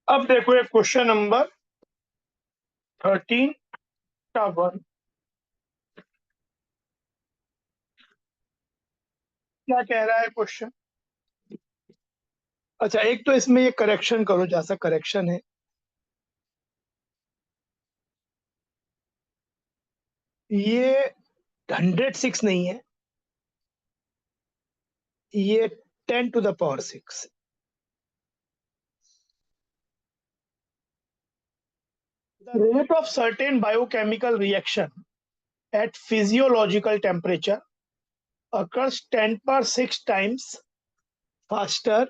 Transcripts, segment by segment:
अब देखो एक क्वेश्चन नंबर 13 का 1 क्या कह रहा है क्वेश्चन। अच्छा, एक तो इसमें ये करेक्शन करो, जैसा करेक्शन है ये 106 नहीं है, ये 10⁶। The rate of certain biochemical reaction at physiological temperature occurs 10⁶ times faster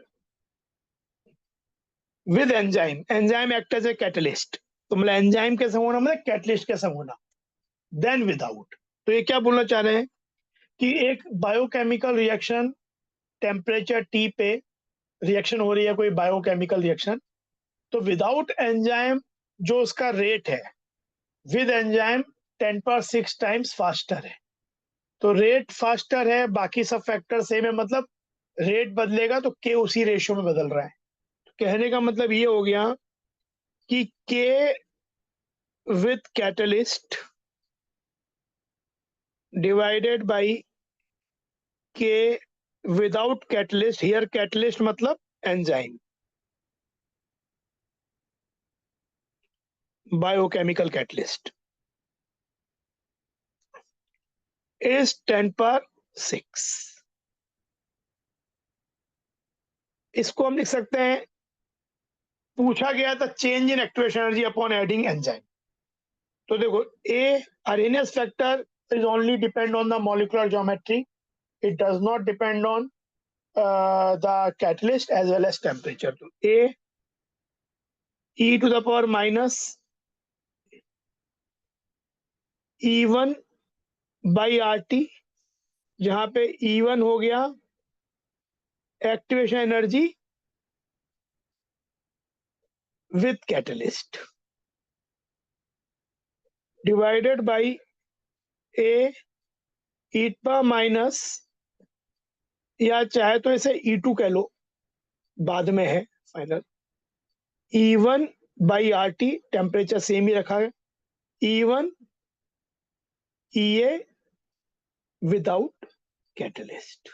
with enzyme. Enzyme act as a catalyst. तो मतलब एंजाइम के संग होना मतलब कैटलिस्ट के संग होना, देन विदाउट। तो ये क्या बोलना चाह रहे हैं कि एक बायोकेमिकल रिएक्शन टेम्परेचर टी पे रिएक्शन हो रही है, कोई बायोकेमिकल रिएक्शन, तो विदाउट एंजाइम जो उसका रेट है, विद एंजाइम 10⁶ टाइम्स फास्टर है। तो रेट फास्टर है, बाकी सब फैक्टर सेम है, मतलब रेट बदलेगा तो के उसी रेशियो में बदल रहा है। तो कहने का मतलब ये हो गया कि k with catalyst divided by k without catalyst, here catalyst मतलब एंजाइम, बायोकेमिकल कैटलिस्ट, इज 10⁶। इसको हम लिख सकते हैं, पूछा गया था change in activation energy upon adding enzyme. तो देखो A Arrhenius factor is only depend on the molecular geometry, it does not depend on the catalyst as well as temperature. तो A e⁻⁻ E1 by RT, जहां पे E1 हो गया activation energy with catalyst, divided by A eta minus, या चाहे तो इसे E2 कह लो, बाद में है final, E1 by RT, temperature same ही रखा है, E1 EA विदाउट कैटलिस्ट।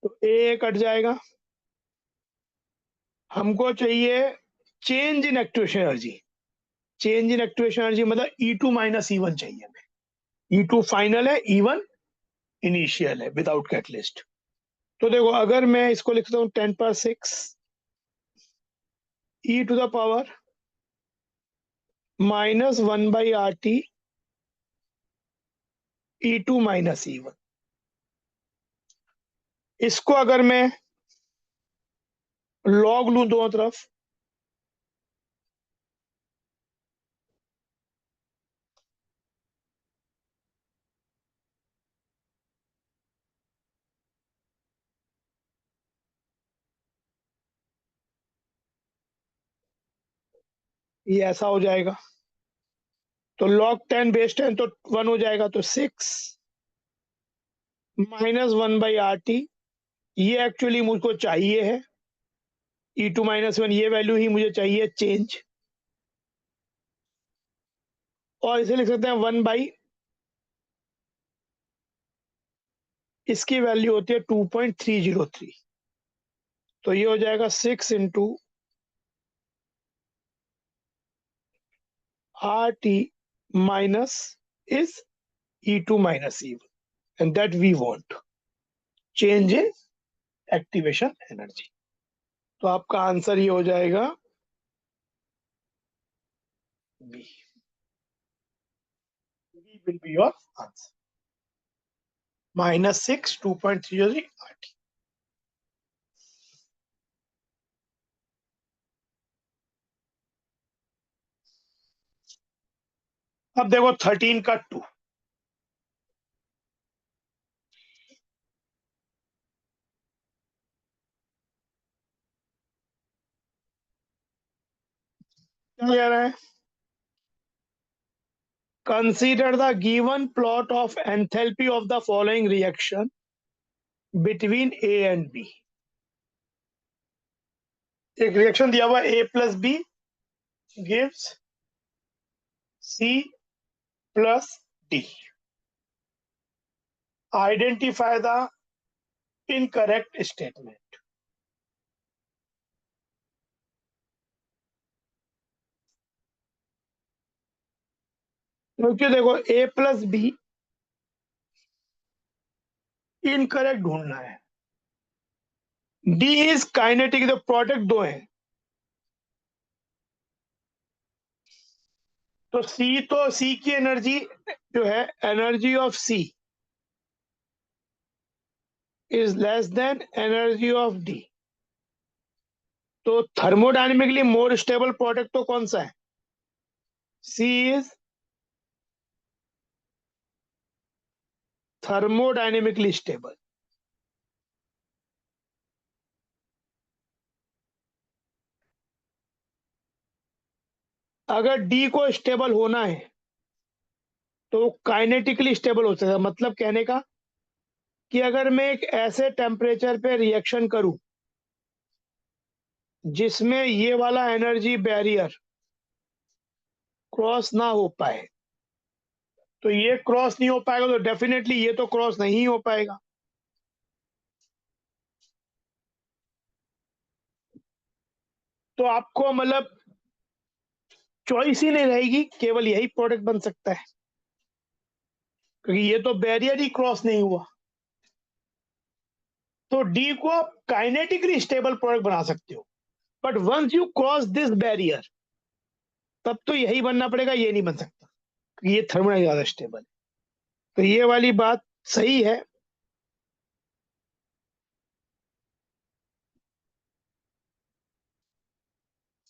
तो ए कट जाएगा, हमको चाहिए change in activation energy. Change in activation energy मतलब E2 माइनस E1 चाहिए हमें। E2 फाइनल है, E1 इनिशियल है विदाउट कैटलिस्ट। तो देखो अगर मैं इसको लिखता हूँ 10⁶ e⁻⁻ -1/RT E2 minus E1, इसको अगर मैं लॉग लू दोनों तरफ, ये ऐसा हो जाएगा। तो log 10 बेस 10 तो 1 हो जाएगा, तो 6 -1/RT, ये एक्चुअली मुझको चाहिए है E2 माइनस 1, ये वैल्यू ही मुझे चाहिए चेंज, और इसे लिख सकते हैं 1 बाई, इसकी वैल्यू होती है 2.303। तो ये हो जाएगा 6 into RT minus is E2 minus E1, and that we want change in activation energy। तो आपका आंसर ये हो जाएगा B। B will be your answer, -6 2.303 RT। अब देखो 13 का 2, क्या कह रहा है, consider the given plot of enthalpy of the following reaction between A and B। एक रिएक्शन दिया हुआ A plus B gives C plus D, identify the incorrect statement. क्योंकि देखो A प्लस बी इनकरेक्ट ढूंढना है, डी इज काइनेटिक, तो product दो है, तो सी की एनर्जी जो है, energy of C is less than energy of D. तो थर्मोडायनेमिकली मोर स्टेबल प्रोडक्ट तो कौन सा है? C is thermodynamically stable. अगर डी को स्टेबल होना है तो काइनेटिकली स्टेबल हो सकता है। मतलब कहने का कि अगर मैं एक ऐसे टेम्परेचर पे रिएक्शन करूं जिसमें ये वाला एनर्जी बैरियर क्रॉस ना हो पाए, तो ये क्रॉस नहीं हो पाएगा, तो डेफिनेटली ये तो क्रॉस नहीं हो पाएगा। तो आपको मतलब चॉइस ही नहीं रहेगी, केवल यही प्रोडक्ट बन सकता है, क्योंकि ये तो बैरियर ही क्रॉस नहीं हुआ। तो डी को आप काइनेटिकली स्टेबल प्रोडक्ट बना सकते हो, but once you cross this barrier तब तो यही बनना पड़ेगा, ये नहीं बन सकता, क्योंकि ये थर्मोडायनेमिकली ज्यादा स्टेबल है। तो ये वाली बात सही है।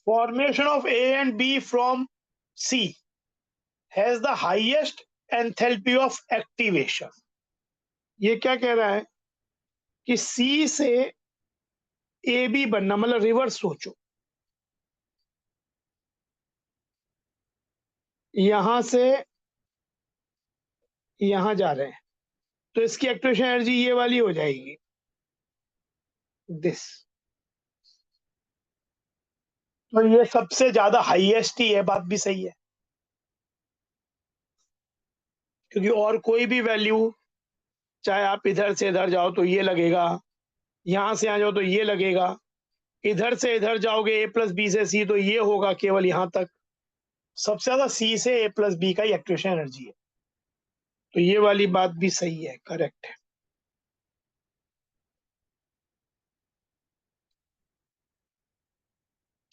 Formation of A and B from C has the highest enthalpy of activation. ये क्या कह रहा है कि सी से ए बी बनना, मतलब रिवर्स सोचो, यहां से यहां जा रहे हैं, तो इसकी एक्टिवेशन एनर्जी ये वाली हो जाएगी, दिस। तो ये सबसे ज्यादा हाईएस्ट ही है, बात भी सही है, क्योंकि और कोई भी वैल्यू, चाहे आप इधर से इधर जाओ तो ये लगेगा, यहां से आ जाओ तो ये लगेगा, इधर से इधर जाओगे ए प्लस बी से सी तो ये होगा, केवल यहां तक। सबसे ज्यादा सी से ए प्लस बी का ही एक्टिवेशन एनर्जी है। तो ये वाली बात भी सही है, करेक्ट है।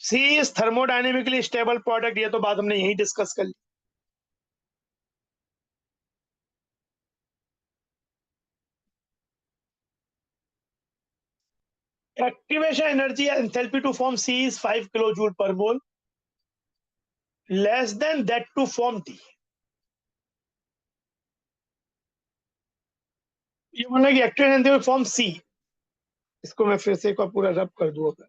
C is thermodynamically stable product, ये तो बात हमने यही डिस्कस कर ली। Activation energy enthalpy to form C is 5 kilo joule per mole, less than that to form D. ये बोलना कि एक्टिवेशन एनर्जी फॉर्म सी, इसको मैं फिर से एक बार पूरा रब कर दूं अगर,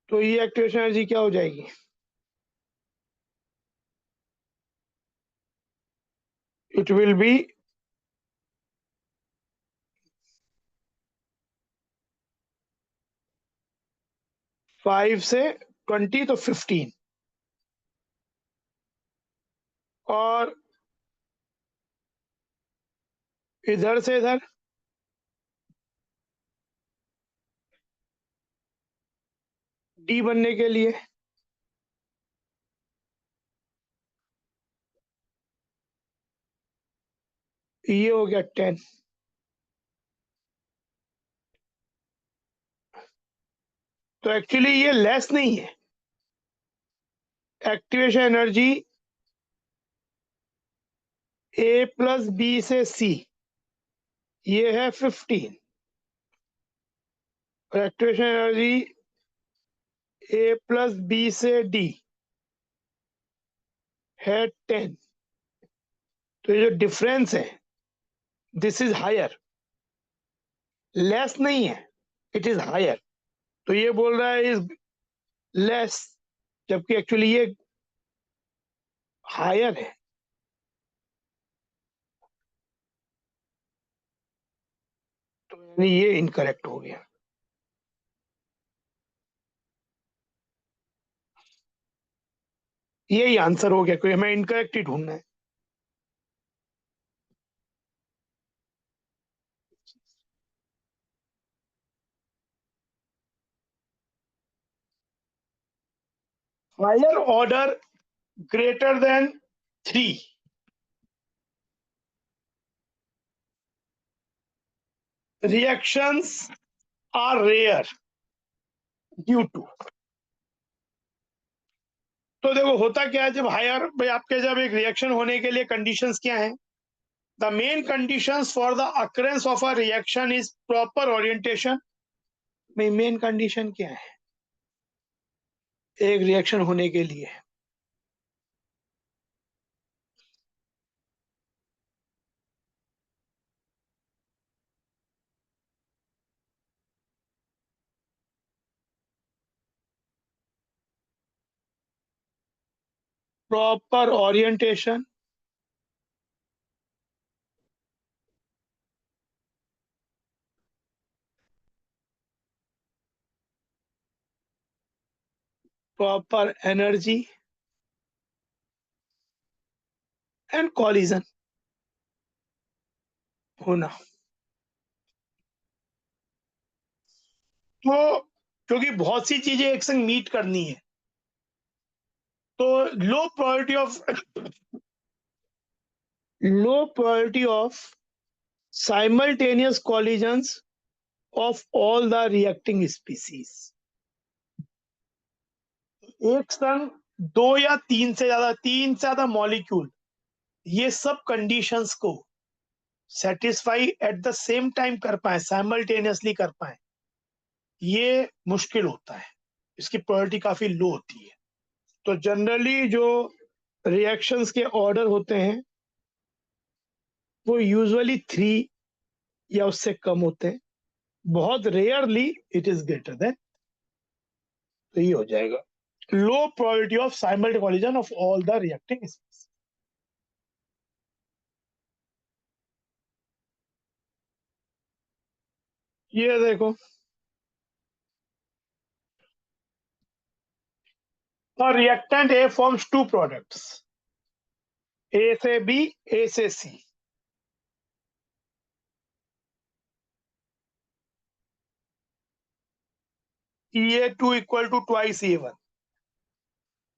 तो ये एक्टिवेशन एनर्जी क्या हो जाएगी? इट विल बी 5 से 20 तो 15, और इधर से इधर डी बनने के लिए ये हो गया 10। तो एक्चुअली ये लेस नहीं है, एक्टिवेशन एनर्जी ए प्लस बी से सी ये है 15, और एक्टिवेशन एनर्जी ए प्लस बी से डी है 10। तो ये जो डिफरेंस है, दिस इज हायर, लेस नहीं है, इट इज हायर। तो ये बोल रहा है इज लेस, जबकि एक्चुअली ये हायर है। ये इनकरेक्ट हो गया। यही आंसर हो गया, क्योंकि हमें इनकरेक्ट ही ढूंढना है। Higher order greater than 3 reactions are rare due to। तो देखो होता क्या है, जब हायर भाई आपके जब एक रिएक्शन होने के लिए कंडीशंस क्या है, the main conditions for the occurrence of a reaction is proper orientation. Main condition क्या है एक रिएक्शन होने के लिए? Proper orientation, proper energy and collision होना। तो क्योंकि बहुत सी चीजें एक संग मीट करनी है, तो लो probability of simultaneous collisions of all the reacting species। एक संग दो या तीन से ज्यादा मॉलिक्यूल ये सब कंडीशंस को satisfy at the same time कर पाए, साइमल्टेनियसली कर पाए, ये मुश्किल होता है, इसकी प्रोबेबिलिटी काफी लो होती है। तो जनरली जो रिएक्शंस के ऑर्डर होते हैं वो यूजुअली 3 या उससे कम होते हैं, बहुत rarely it is greater than. तो ये हो जाएगा लो probability of simultaneous collision of all the reacting species. ये देखो, a reactant A forms two products, A से B, A से C। EA2 equal to twice E1।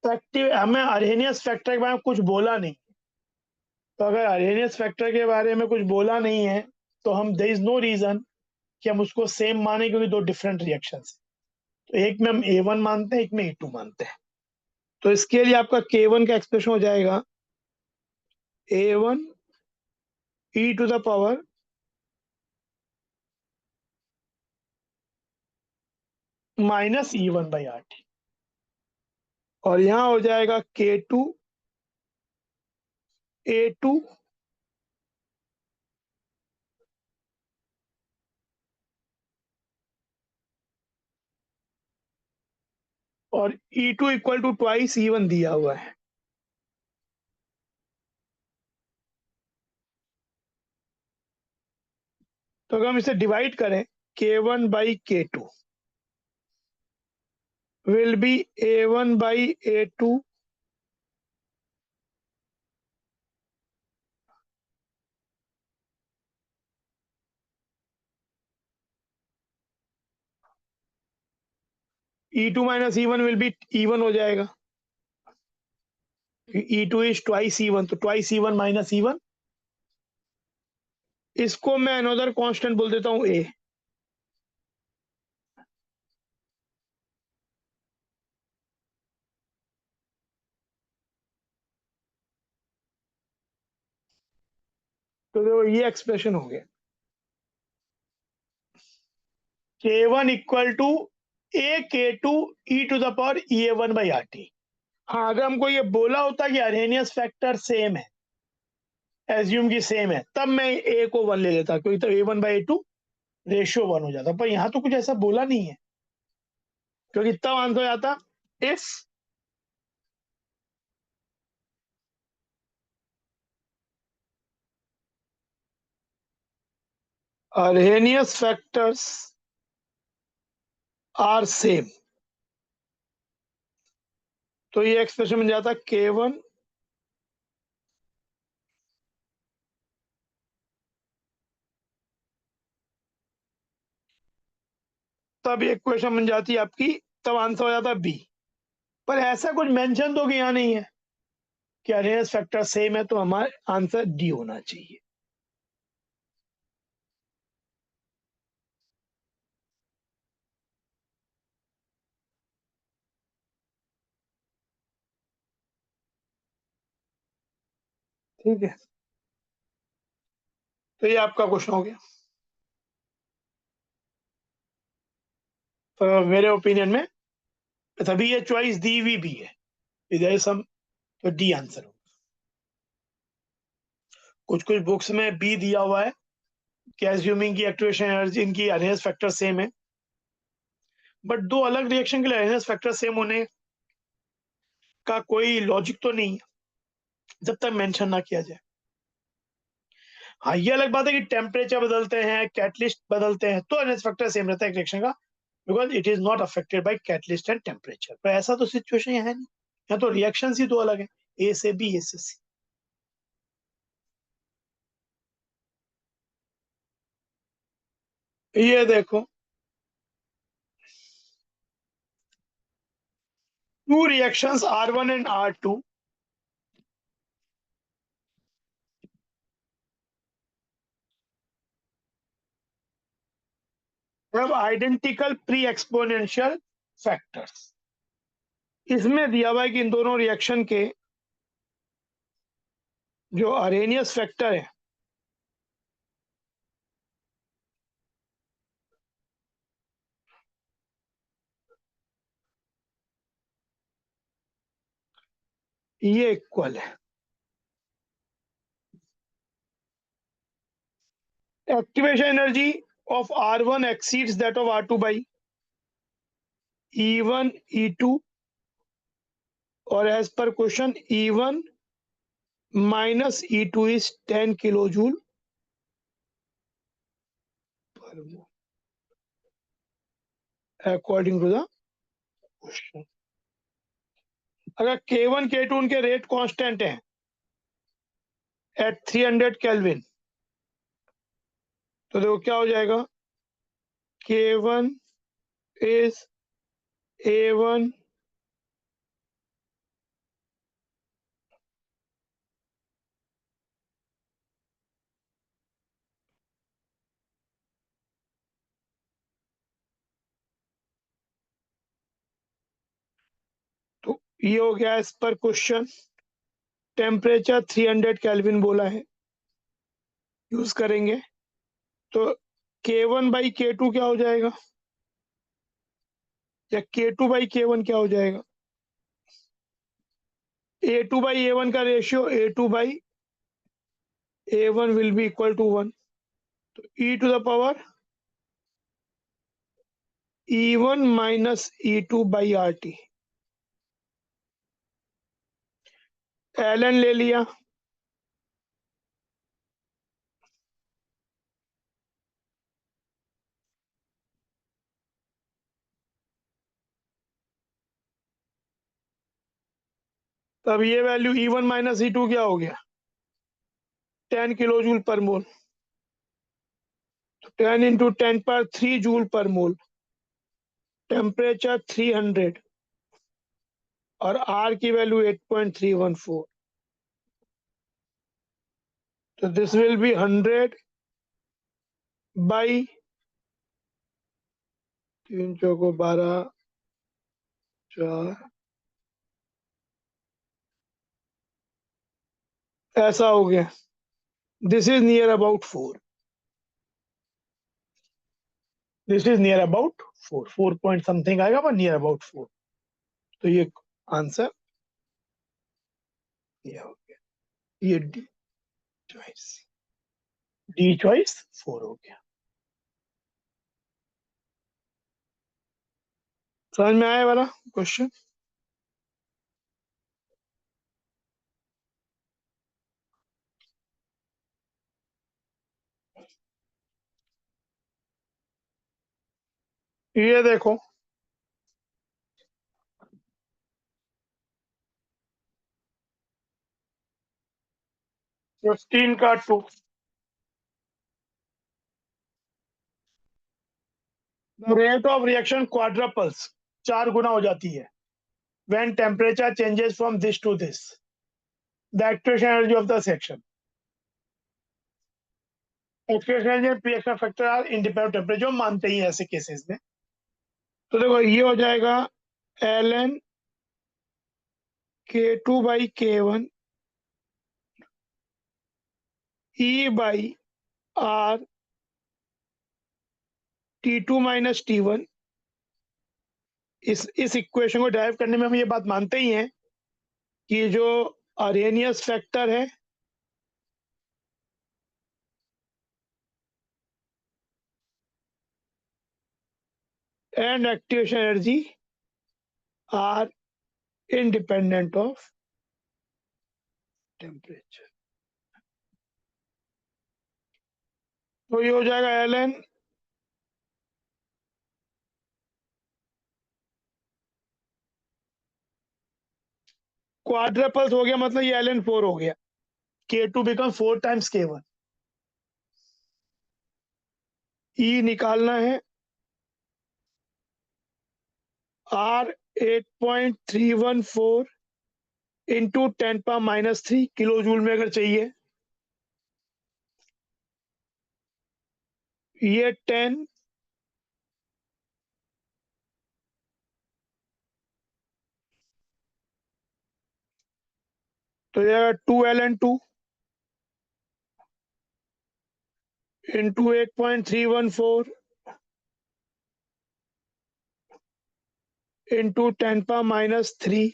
फैक्टिव हमें अरहेनियस फैक्टर के बारे में कुछ बोला नहीं, तो अगर अरहेनियस फैक्टर के बारे में कुछ बोला नहीं है तो हम देयर इज नो रीजन कि हम उसको सेम माने, क्योंकि दो डिफरेंट रिएक्शंस है। तो एक में हम A1 मानते हैं, एक में A2 मानते हैं। तो इसके लिए आपका K1 का एक्सप्रेशन हो जाएगा A1 e to the power minus E1/RT, और यहाँ हो जाएगा K2 A2 और E2 equal to twice E1 दिया हुआ है। तो अगर हम इसे डिवाइड करें, K1/K2 will be A1/A2 E2 minus E1 will be E1 हो जाएगा। E2 इज ट्वाइस E1, तो ट्वाइस E1 माइनस E1। इसको मैं अनदर कांस्टेंट बोल देता हूँ A। तो देखो ये एक्सप्रेशन हो गया K1 equal to AK2 e to the power EA1/RT। हाँ, अगर हमको ये बोला होता कि अरहेनियस फैक्टर सेम है, एज्यूम की सेम है, तब मैं A को 1 ले लेता, क्योंकि तो A1/A2 रेशियो 1 हो जाता, पर यहाँ तो कुछ ऐसा बोला नहीं है, क्योंकि तब आंसर हो जाता if Arrhenius factors are same, तो ये एक्सप्रेशन बन जाता K1 तब एक क्वेश्चन बन जाती है आपकी, तब आंसर हो जाता बी। पर ऐसा कुछ मेंशन तो यहाँ नहीं है कि अरेनियस फैक्टर सेम है, तो हमारा आंसर डी होना चाहिए। ठीक है, तो ये आपका क्वेश्चन हो गया। तो मेरे ओपिनियन में तभी ये चॉइस दी हुई भी है, इधर सम, तो डी आंसर हो। कुछ कुछ बुक्स में बी दिया हुआ है कि एज्यूमिंग की एक्टिवेशन एनर्जी इनकी अरेनियस फैक्टर सेम है, बट दो अलग रिएक्शन के लिए अरेनियस फैक्टर सेम होने का कोई लॉजिक तो नहीं है जब तक मेंशन ना किया जाए। हाँ, ये अलग बात है कि टेम्परेचर बदलते हैं, कैटलिस्ट बदलते हैं, तो अरेनियस फैक्टर सेम रहता है रिएक्शन का, because it is not affected by catalyst and temperature. पर ऐसा तो सिचुएशन है नहीं, यहाँ तो रिएक्शन ही दो अलग है, ए से बी, ए से सी। ये देखो, two reactions R1 and R2 have identical pre-exponential factors। इसमें दिया हुआ है कि इन दोनों रिएक्शन के जो अरेनियस फैक्टर है ये इक्वल है। Activation energy of R1 exceeds that of R2 by E1 E2, और as per question E1 minus E2 is 10 kilojoule पर मोल अकॉर्डिंग टू द क्वेश्चन। अगर K1 K2 उनके रेट कांस्टेंट हैं एट 300 केल्विन, तो देखो क्या हो जाएगा, K1 is A1 तो ये हो गया as per question. Temperature 300 kelvin बोला है, यूज करेंगे, तो K1 बाई K2 क्या हो जाएगा, या K2 बाई K1 क्या हो जाएगा, A2 बाई A1 का ratio A2 by A1 will be equal to 1, तो e to the power E1 minus E2 by RT। ln ले लिया, तब ये वैल्यू E1 माइनस E2 क्या हो गया, 10 किलो जूल पर मोल, तो 10 इंटू 10 पर 3 जूल पर मोल। टेम्परेचर 300 और R की वैल्यू 8.314, तो दिस विल बी 100 बाई 3 चौको 12 4, ऐसा हो गया। This is near about 4, this is near about 4 point something आएगा, पर नियर अबाउट 4, तो ये आंसर ये हो गया, ये डी चॉइस, डी चॉइस 4 हो गया। समझ में आया वाला क्वेश्चन। ये देखो 15 का 2, रेट ऑफ रिएक्शन क्वाड्रपल्स 4 गुना हो जाती है when temperature changes from this to this. The activation energy of the section. Activation energy and reaction factor are independent of temperature, जो मानते ही हैं ऐसे केसेस में। तो देखो ये हो जाएगा ln K2 by K1 E by R T2 minus T1। इस इक्वेशन को ड्राइव करने में हम ये बात मानते ही हैं कि जो अरेनियस फैक्टर है and activation energy are independent of temperature। तो ये हो जाएगा ln क्वाड्रपल्स हो गया, मतलब ये ln 4 हो गया। K2 become 4 times K1। E निकालना है R 8.314 इंटू 10⁻³ किलो जूल में अगर चाहिए, ये 10 तो ये 2ln2 into 8.314 into 10⁻³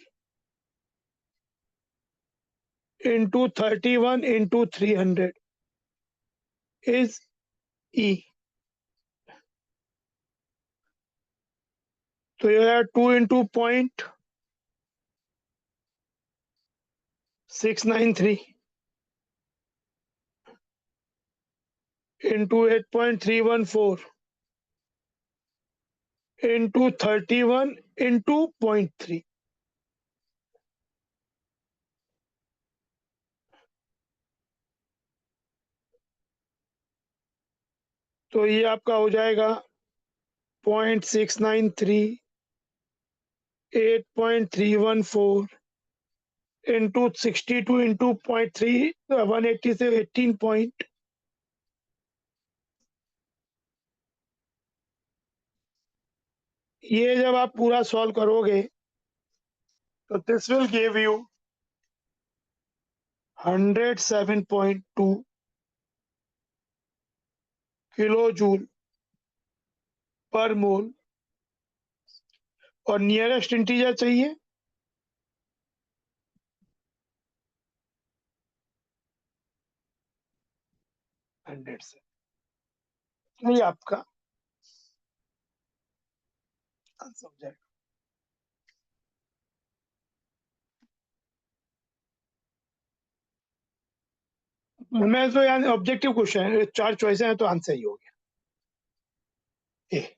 into 31 into 300 is E। तो ये 2 इंटू 0.693 इंटू 8.314 इंटू 31 इंटू 0.3। तो ये आपका हो जाएगा 0.693 8.314 इंटू 62 इंटू 0.3 180 से 18 पॉइंट। ये जब आप पूरा सॉल्व करोगे तो this will give you 107.2 kilo joule per mole. और नियरेस्ट इंटीजर चाहिए 100 से। ये आपका आंसर हो जाएगा। मैं तो यार ऑब्जेक्टिव क्वेश्चन है, 4 चॉइस हैं तो आंसर ही हो गया ए।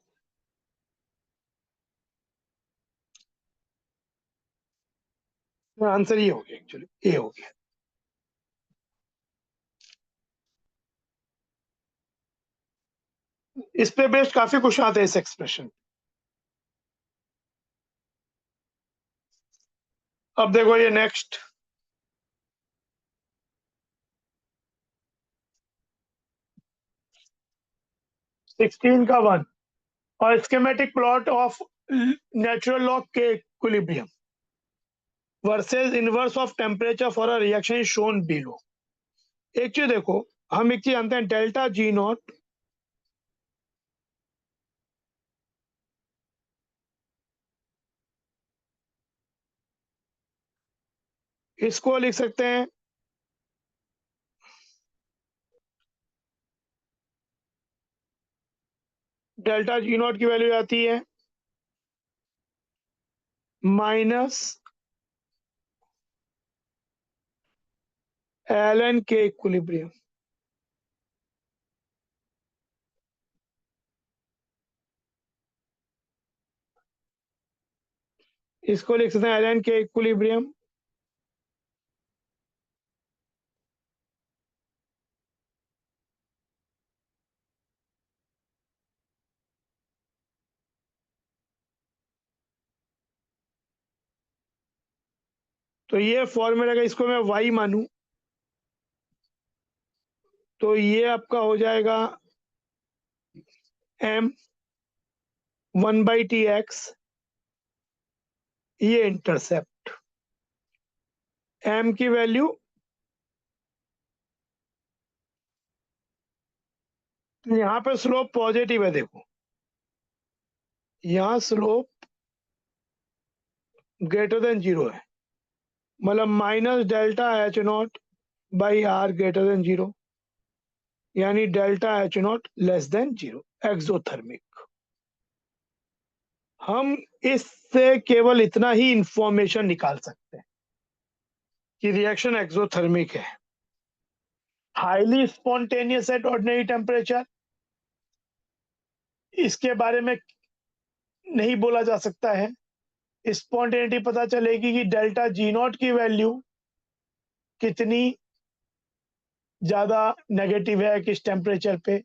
आंसर ये हो गया, एक्चुअली ए हो गया। इस पे बेस्ड काफी क्वेश्चन आते हैं इस एक्सप्रेशन। अब देखो ये नेक्स्ट 16 का 1 और schematic plot of natural log K equilibrium versus inverse of temperature for a reaction is shown below. एक चीज देखो, हम एक चीज जानते हैं डेल्टा जी नॉट इसको लिख सकते हैं डेल्टा जी नॉट की वैल्यू आती है माइनस ln के इक्विलिब्रियम। इसको लिख सकते हैं एल एन के इक्विलिब्रियम तो ये फॉर्मूला का इसको मैं वाई मानूं तो ये आपका हो जाएगा एम 1/Tx, ये इंटरसेप्ट एम की वैल्यू, यहाँ पे स्लोप पॉजिटिव है, देखो यहाँ स्लोप ग्रेटर देन जीरो है, मतलब minus delta H not by R greater than zero, यानी delta H not less than zero, exothermic. हम इससे केवल इतना ही इंफॉर्मेशन निकाल सकते हैं कि रिएक्शन एक्सोथर्मिक है, highly spontaneous at ordinary temperature, इसके बारे में नहीं बोला जा सकता है। स्पॉन्टेनिटी पता चलेगी कि डेल्टा जी नॉट की वैल्यू कितनी ज्यादा नेगेटिव है किस टेम्परेचर पे।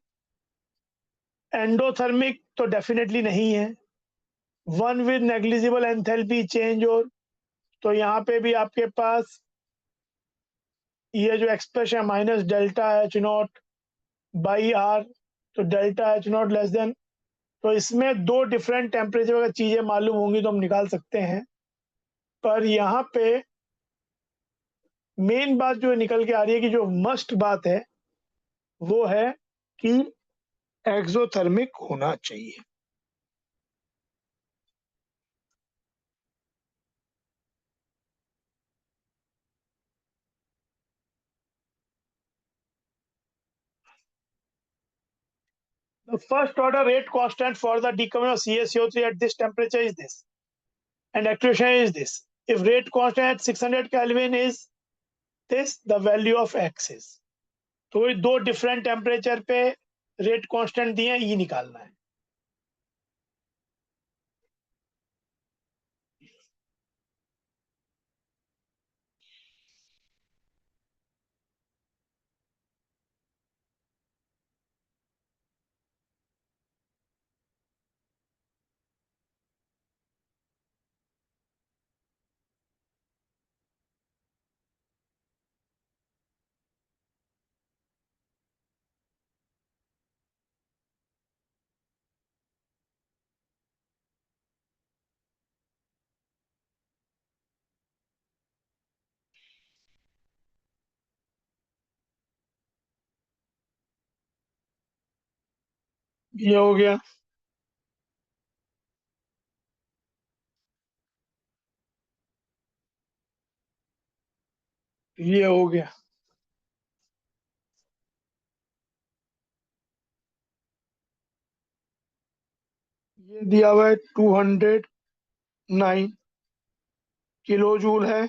एंडोथर्मिक तो डेफिनेटली नहीं है, one with negligible enthalpy change, और तो यहाँ पे भी आपके पास ये जो expression minus delta H not by R, तो delta H not less than, तो इसमें दो डिफरेंट टेम्परेचर अगर चीजें मालूम होंगी तो हम निकाल सकते हैं। पर यहाँ पे मेन बात जो निकल के आ रही है कि जो मस्ट बात है वो है कि एक्सोथर्मिक होना चाहिए। The first order rate constant for the deconversion of CaCO3 at this temperature is this, and accretion is this. If rate constant at 600 Kelvin is this, the value of x is, तो ये दो different temperature पे rate constant दिए, ये निकालना है। ये हो गया, ये हो गया, ये दिया हुआ है 209 किलो जूल है।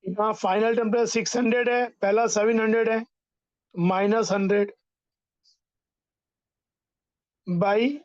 यहाँ फाइनल टेम्परेचर 600 है, पहला 700 है, -100 बाई,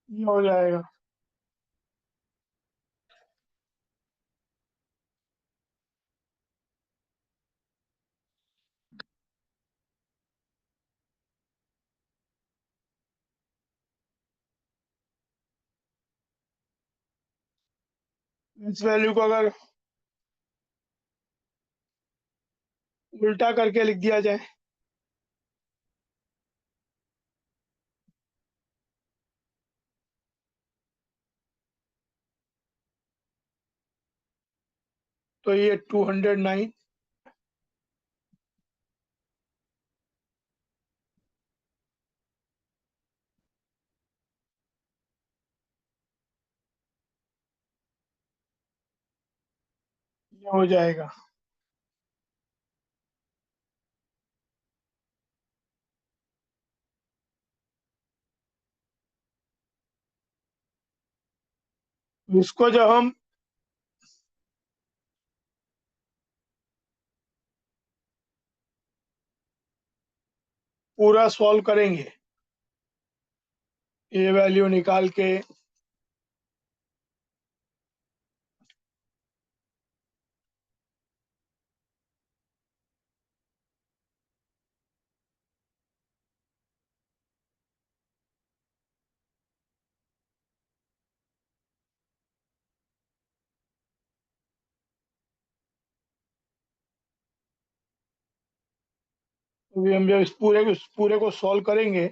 ये हो जाएगा। इस वैल्यू को अगर उल्टा करके लिख दिया जाए, तो ये 209 ये हो जाएगा। इसको जब हम पूरा सॉल्व करेंगे, ये वैल्यू निकाल के, अभी हम जब इस पूरे को सॉल्व करेंगे,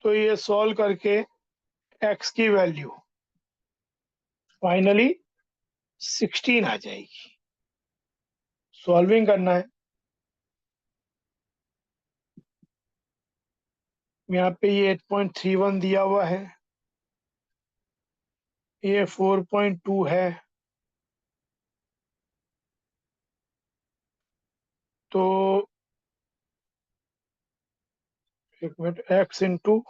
तो ये सॉल्व करके x की वैल्यू फाइनली 16 आ जाएगी। सॉल्विंग करना है। यहाँ पे ये 8.31 दिया हुआ है, ये 4.2 है, तो एक मिनट, x इंटू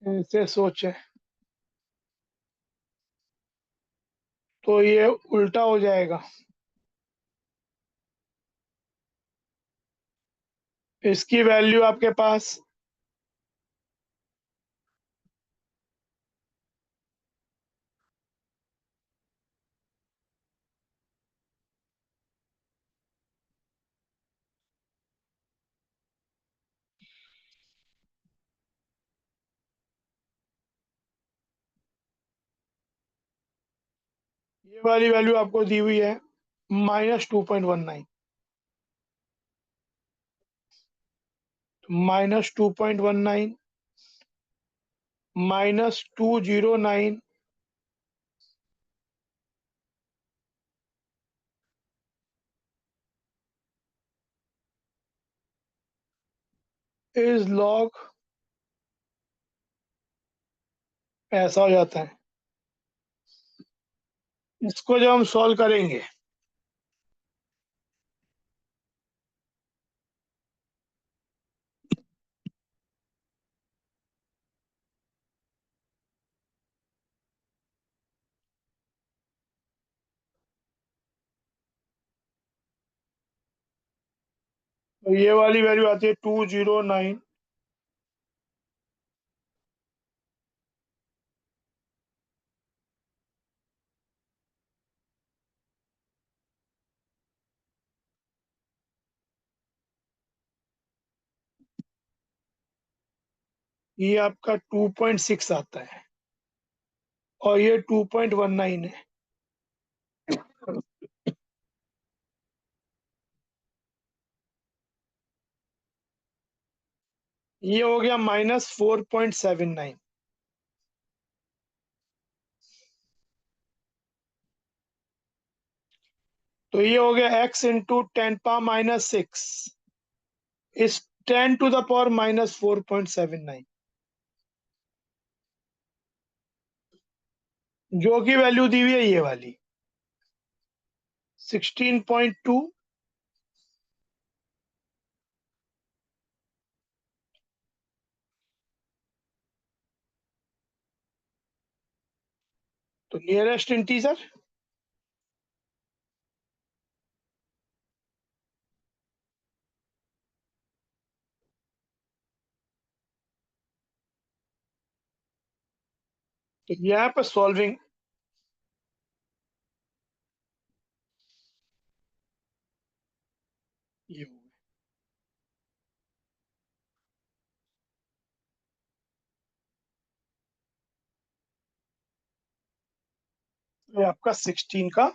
ऐसे सोचे तो ये उल्टा हो जाएगा। इसकी वैल्यू आपके पास ये वाली वैल्यू आपको दी हुई है -2.19, -2.19 -209 इज लॉग, ऐसा हो जाता है। इसको जब हम सॉल्व करेंगे, तो ये वाली वैल्यू आती है 209, ये आपका 2.6 आता है, और ये 2.19 है। ये हो गया -4.79। तो ये हो गया x इंटू 10⁻⁻6 इस 10⁻⁻4.79, जो की वैल्यू दी हुई है ये वाली। 16.2 तो नियरेस्ट इंटीजर तो यहाँ पर सॉल्विंग ये हो गया। ये आपका 16 का